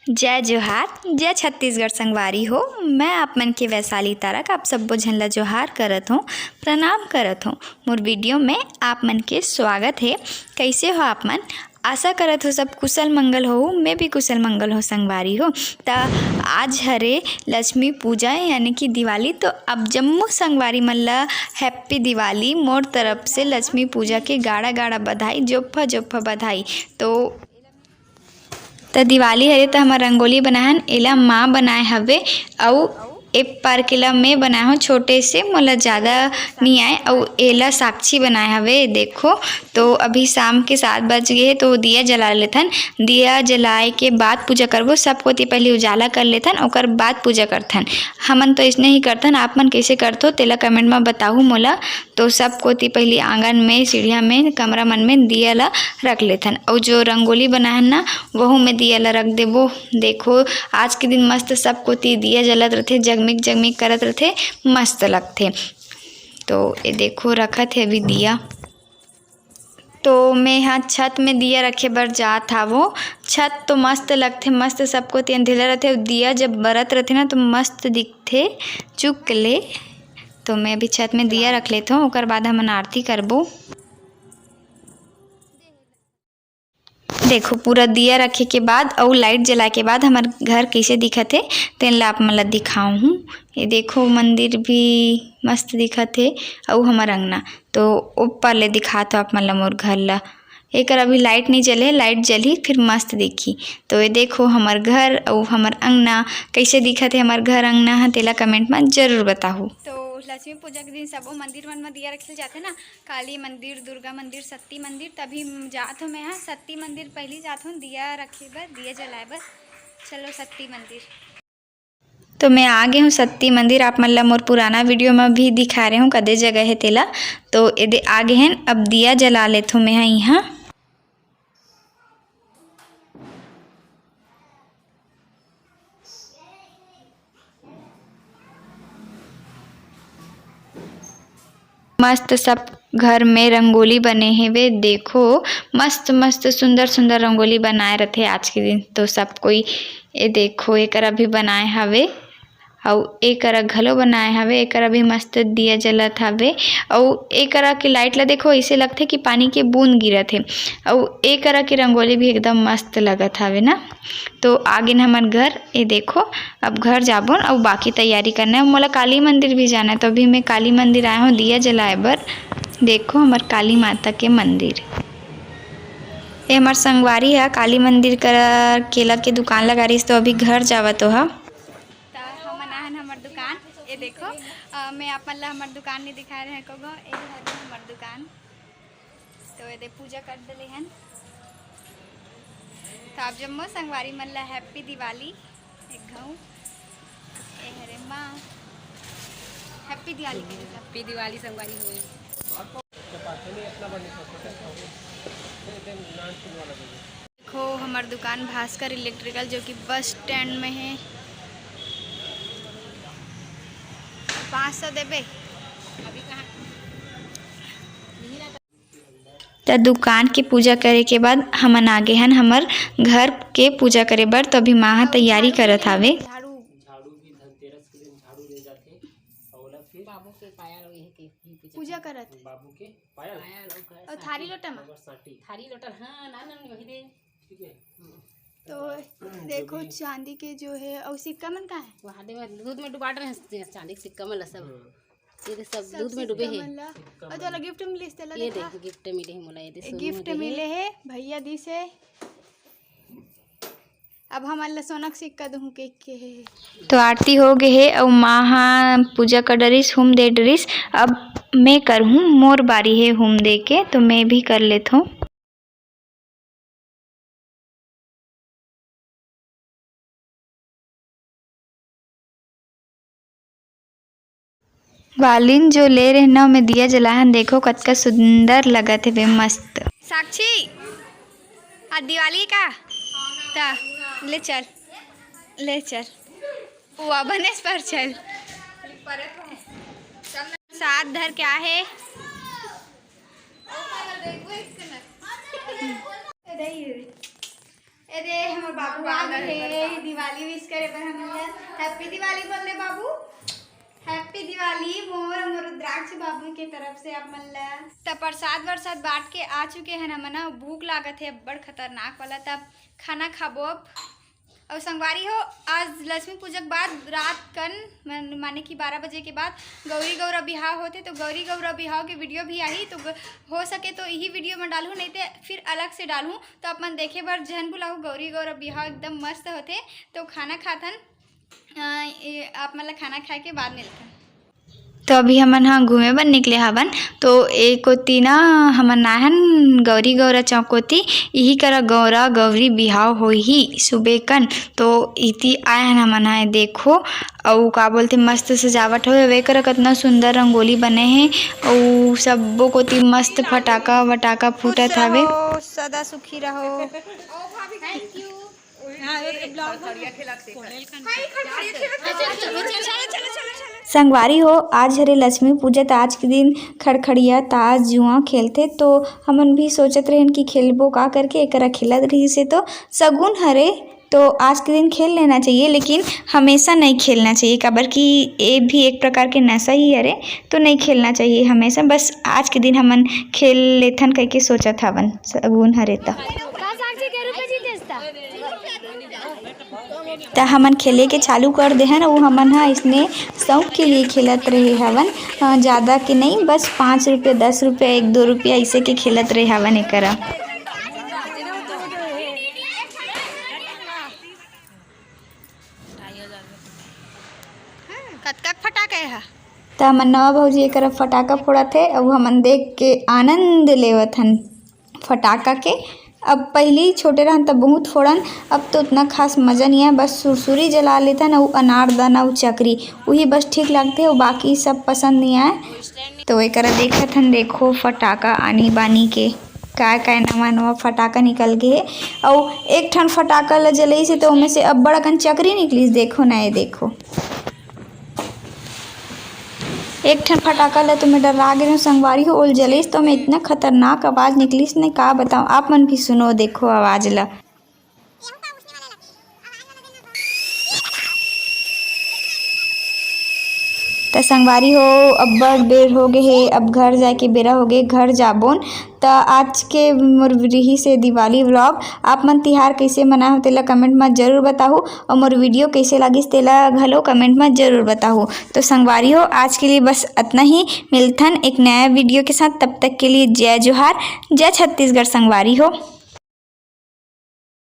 जय जोहार, जय छत्तीसगढ़ संगवारी हो। मैं आप मन के वैशाली तारक आप सब्बो झन ला जोहार करत हूँ, प्रणाम करत हूँ। मोर वीडियो में आप मन के स्वागत है। कैसे हो आप मन? आशा करत हो सब कुशल मंगल हो। मैं भी कुशल मंगल हो संगवारी हो। ता आज हरे लक्ष्मी पूजा यानी कि दिवाली। तो अब जम्मू संगवारी मन ला हैप्पी दिवाली। मोर तरफ से लक्ष्मी पूजा के गाड़ा गाड़ा बधाई, जोफ्फा जोफ्फा बधाई। तो दिवाली हरे तो हमर रंगोली बनाहन एला माँ बनाए हवे अउ एक पार केला मैं बनाए हूँ छोटे से, मोला ज़्यादा नहीं आए। और एला साक्षी बनाए हवे देखो। तो अभी शाम के 7 बज गए तो दिया जला लेथन। दिया जलाए के बाद पूजा करबो। सब कोती पहले उजाला कर लेथन ओकर बाद पूजा करथन। हमन तो इसने ही करथन। आप मन कैसे करथो तेला कमेंट में बताहू मोला। तो सब कोती पहले आंगन में, सीढ़िया में, कमरा मन में दिया ला रख लेथन। और जो रंगोली बनाहन ना वहू में दिया ला रख देबो। देखो आज के दिन मस्त सब कोती दिया जलत रहथे, जगमिग जगमिग करत रहथे, मस्त लगथे। तो ये देखो रखत है अभी दिया। तो मैं यहाँ छत में दिया रखे बर जात हावो। छत तो मस्त लगथे, मस्त सबको अंधेरा रहथे। दिया जब बरत रहथे ना तो मस्त दिखथे चुक ले। तो मैं अभी छत में दिया रख लेता हूँ, ओकर बाद हमन आरती करबो। देखो पूरा दिया रखे के बाद और लाइट जला के बाद हमार घर कैसे दिखत है तेन ला आप मन ला दिखाऊँ हूँ। ये देखो मंदिर भी मस्त दिखत है और हमार अंगना तो ऊपर ले दिखात हो आप मन ला मोर घर ला। एक अभी लाइट नहीं जले, लाइट जली फिर मस्त दिखी। तो ये देखो हमार घर और हमार अंगना कैसे दिखत है। हमार घर अंगना है तेला कमेंट में जरूर बताहू। तो लक्ष्मी पूजा के दिन सबो मंदिर मन में दिया रखे जाते ना, काली मंदिर, दुर्गा मंदिर, सत्ती मंदिर। तभी जात हूँ मैं यहाँ सत्ती मंदिर पहले जात हूँ दिया रखे बर, दिया जलाए बर। चलो सत्ती मंदिर। तो मैं आ गई हूँ सत्ती मंदिर। आप मन ला मोर पुराना वीडियो में भी दिखा रहे हूँ कदे जगह है तेला। तो ये आगे हैं अब दिया जला लेत हूँ मैं यहाँ। मस्त सब घर में रंगोली बने हैं वे देखो। मस्त मस्त सुंदर सुंदर रंगोली बनाए रहते आज के दिन। तो सब कोई ये देखो एक भी बनाए हवे और एक घलो बनाए हवे। एक भी मस्त दिया जलत हवे और एक की लाइट ला देखो ऐसे लगथे कि पानी के बूंद गिरत है। और एक की रंगोली भी एकदम मस्त लगत हवे ना। तो आगे हमर घर ये देखो। अब घर जाबो और बाकी तैयारी करना है। मोला काली मंदिर भी जाना है तो अभी मैं काली मंदिर आया हूँ दिया जलाए बर। देखो हमार काली माता के मंदिर। ये हमार संगवारी है काली मंदिर कर केला के दुकान लगा रही। तो अभी घर जावा तो हा हमन आहन हमर दुकान। ये देखो मैं आप मन ला हमर दुकान नहीं दिखाए रहे को ये हमर दुकान। तो ये पूजा कर दले हन। तो आप जम्मो संगवारी मन ला हैप्पी दिवाली। एक घाव ए हरे माँ हैप्पी दिवाली के दिन हैप्पी दिवाली संगवारी हो। देखो हमार दुकान भास्कर इलेक्ट्रिकल जो कि बस स्टैंड में है। 500 देबे अभी कहाँ। तो दुकान के पूजा करे के बाद हमन आगे हन हमर घर के पूजा करे बर। तो अभी माँ तैयारी करत हावे। झाड़ू भी धनतेरस के दिन झाड़ू ले जाथे और फिर बाबू के पायल के पूजा करत बाबू के पायल और थारी लोटा में थारी लोटा। हां ना ना वही दे ठीक है। तो देखो चांदी के जो है और सिक्का मन का है वहां दे दूध में डुबा रहे हैं। चांदी के सिक्का मन सब ये सब दूध में डूबे हैं। और तो गिफ्ट मिले तेला ये देख गिफ्ट मिले है मोला। ये गिफ्ट मिले है भैया दी से। अब हमारे सोना का सिक्का दूँ के है। तो आरती हो गई है और माँ पूजा कर डरिस हुम दे डरिस। अब मैं करूँ मोर बारी है हुम दे के। तो मैं भी कर लेता हूँ। वालिन जो ले रहे ना मैं दिया जलाहन देखो कतका सुंदर लगत है वे मस्त। साक्षी आज दिवाली का ता ले चल ले चल वो बनेस पर चल साथ धर क्या है। अरे हमर बाबू आ गए दिवाली विश करे पर हमन हैप्पी दिवाली बोल दे बाबू। हैप्पी दिवाली मोर रुद्राक्ष बाबू के तरफ से आप मन ला तब प्रसाद वरसाद बांट के आ चुके हैं हमन। भूख लागत है बड़ खतरनाक वाला। तब खाना खाबो अब। और संगवारी हो आज लक्ष्मी पूजा के बाद रात कन माने कि 12 बजे के बाद गौरी गौरा बिहाव होते तो गौरी गौरा बिहाव के वीडियो भी आई तो हो सके तो यही वीडियो में डालूँ नहीं तो फिर अलग से डालूँ। तो अपन देखे बार जहन बुलाऊ गौरी गौरा बिहाव एकदम मस्त होते। तो खाना खाथन आप मतलब खाना खाए के बाद मिलते। तो अभी हमन हाँ घूमे बर निकले हवन। तो एक कोती ना हमन आहन गौरी गौरा चौक कोती यही करा गौरा गौरी बिहाव हो ही सुबह कन। तो इति आए हन हमन हाँ देखो और का बोलते मस्त सजावट हो वे करा कितना सुंदर रंगोली बने हैं और सबो कोती मस्त फटाका वटाका फूटत हवे। सदा सुखी रहो। Thank you. संगवारी हो आज हरे लक्ष्मी पूजा तो आज के दिन खड़खड़िया ताश जुआ खेलते। तो हमन भी सोचत रहें कि खेलबो का करके एकरा खेलत रही से तो सगुन हरे तो आज के दिन खेल लेना चाहिए लेकिन हमेशा नहीं खेलना चाहिए काबर कि ये भी एक प्रकार के नशा ही हरे। तो नहीं खेलना चाहिए हमेशा बस आज के दिन हमन खेल लेथन कह के सोचत हवन सगुन हरे तो हमन खेले के चालू कर दे हैं। वो हमन हाँ इसने शौक के लिए खेलत रहे हवन ज़्यादा के नहीं बस 5 रुपये 10 रुपये 1-2 रुपया ऐसे के खेलत रहे हवन एकरा। कतका फटाका है तो हमन नवा भौजी एकरा फटाका फोड़त थे और हमन देख के आनंद लेवत हन फटाका के। अब पहले छोटे रहन तब बहुत फोड़न अब तो उतना खास मज़ा नहीं है बस सुरसुरी जला लेता ना वो अनारदाना वो चकरी वही बस ठीक लगते है। बाकी सब पसंद नहीं आए। तो एक देखत हन देखो फटाका आनी बानी के का नवा नवा फटाका निकल गए और एक ठन फटाका ल जलई से तो उनमें से अब बड़ा कन चकरी निकली देखो ना ये देखो एक ठन फटाका ल तो मैं डरा गई संगवारी हो ओल जलीस तो मैं इतना खतरनाक आवाज़ निकलीस नहीं का बताऊँ। आप मन भी सुनो देखो आवाज़ ला। तो संगवारी हो अब बड़ बेर हो गए है अब घर जाए के बेरा हो गए घर जाबोन। तो आज के मोर रही से दिवाली व्लॉग आप मन तिहार कैसे मना हो तेला कमेंट में जरूर बताओ और मोर वीडियो कैसे लगिस तेला घलो कमेंट में जरूर बताओ। तो संगवारी हो आज के लिए बस इतना ही मिलथन एक नया वीडियो के साथ तब तक के लिए जय जोहार जय छत्तीसगढ़ संगवारी हो।